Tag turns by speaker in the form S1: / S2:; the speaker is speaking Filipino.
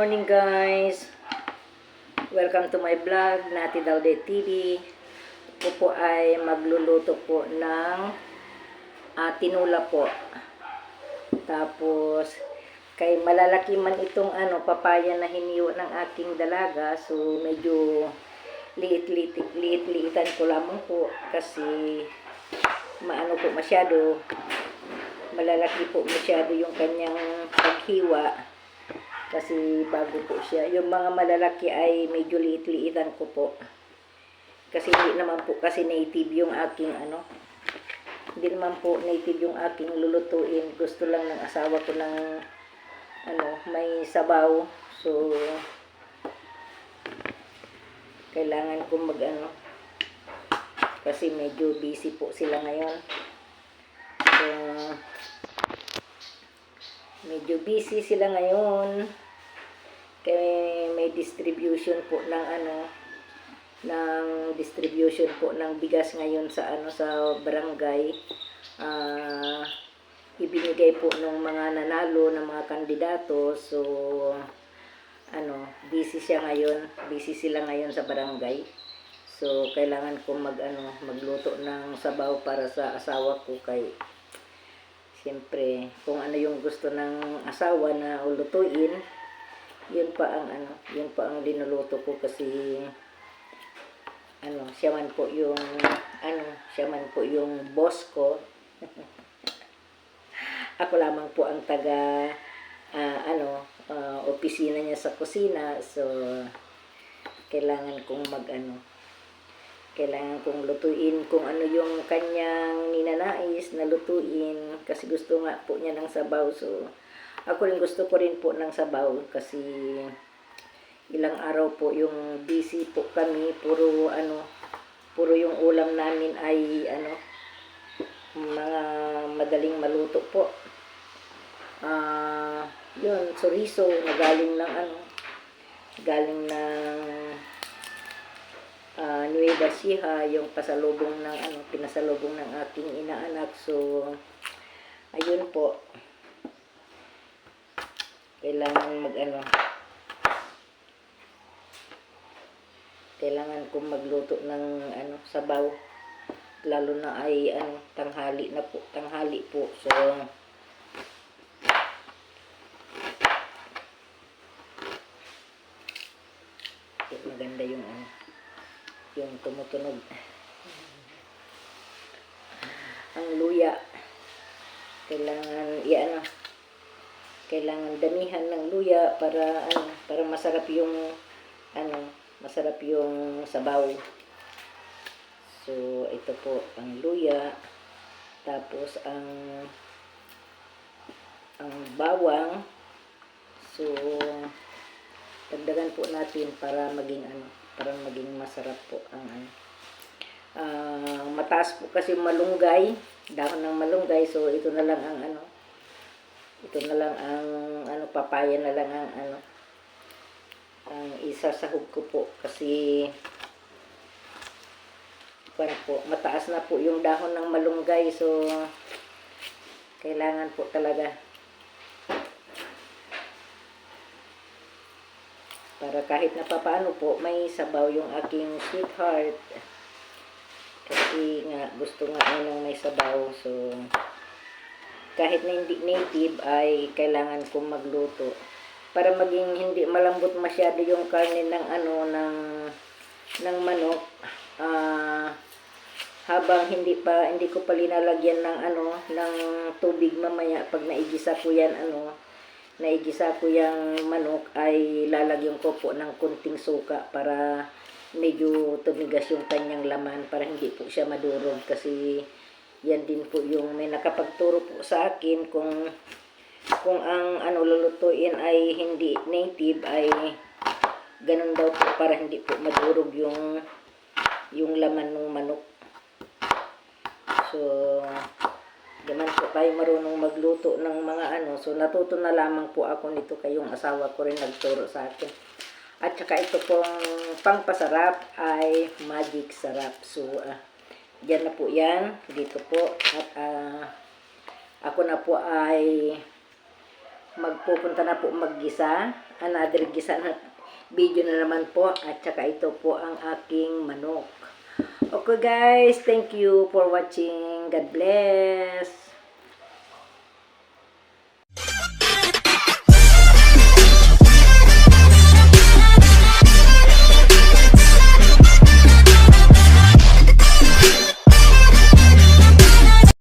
S1: morning guys! Welcome to my vlog, Nati Daudet TV. Ako po ay magluluto po ng tinula po. Tapos, kay malalaki man itong papaya na hiniwa ng aking dalaga. So, medyo liit-liitan ko lamang po. Kasi, maano po masyado. Malalaki po masyado yung kanyang paghiwa. Kasi bago po siya. Yung mga malalaki ay medyo liit-liitan ko po. Kasi hindi naman po kasi native yung aking Hindi naman po native yung aking lulutuin. Gusto lang ng asawa ko ng may sabaw. So kailangan ko kasi medyo busy po sila ngayon. So medyo busy sila ngayon. Kaya may distribution po ng distribution po ng bigas ngayon sa sa barangay. Ibinigay po ng mga nanalo ng mga kandidato. So busy siya ngayon. Busy sila ngayon sa barangay. So kailangan ko magluto ng sabaw para sa asawa ko. Kay siyempre kung ano yung gusto ng asawa na ulutuin, yun pa ang linuluto ko. Kasi siya man po yung boss ko. Ako lamang po ang taga opisina niya sa kusina. So kailangan kong kailangan kong lutuin kung ano yung kanyang ninanais na lutuin. Kasi gusto nga po niya ng sabaw. So ako rin gusto ko rin po ng sabaw. Kasi ilang araw po yung busy po kami. Puro yung ulam namin ay mga madaling maluto po. Yun, chorizo na galing ng Nueva Ecija, yung pasalubong ng pinasalubong ng aking inaanak. So ayun po, kailangan kailangan kong magluto ng sabaw, lalo na ay tanghali po. So maganda yung tumutunog ang luya. Kailangan damihan ng luya para masarap yung sabaw. So ito po ang luya, tapos ang bawang. So dagdagan po natin para maging masarap po ang mataas po kasi malunggay, dahon ng malunggay. So ito na lang ang papaya na lang ang isasahog ko po. Kasi mataas na po yung dahon ng malunggay. So kailangan po talaga para kahit na papaano po may sabaw yung aking sweetheart. Kasi nga gusto nga ng may sabaw. So kahit na hindi native ay kailangan kong magluto para maging hindi malambot masyado yung karne ng ng manok. Habang hindi ko pa linalagyan ng tubig mamaya, pag naigisa ko yung manok, ay lalagyan ko po ng kunting suka para medyo tumigas yung kanyang laman, para hindi po siya madurog. Kasi yan din po yung may nakapagturo po sa akin, kung ang lulutuin ay hindi native ay ganun daw po, para hindi po madurog yung laman ng manok. So naman po tayo marunong magluto ng mga so natuto na lamang po ako nito, kayong asawa ko rin nagturo sa akin. At saka ito pong pangpasarap ay magic sarap. So diyan na po yan, dito po. At ako na po ay magpupunta na po maggisa. Another gisa na video na naman po. At saka ito po ang aking manok. Okay guys, thank you for watching. God bless.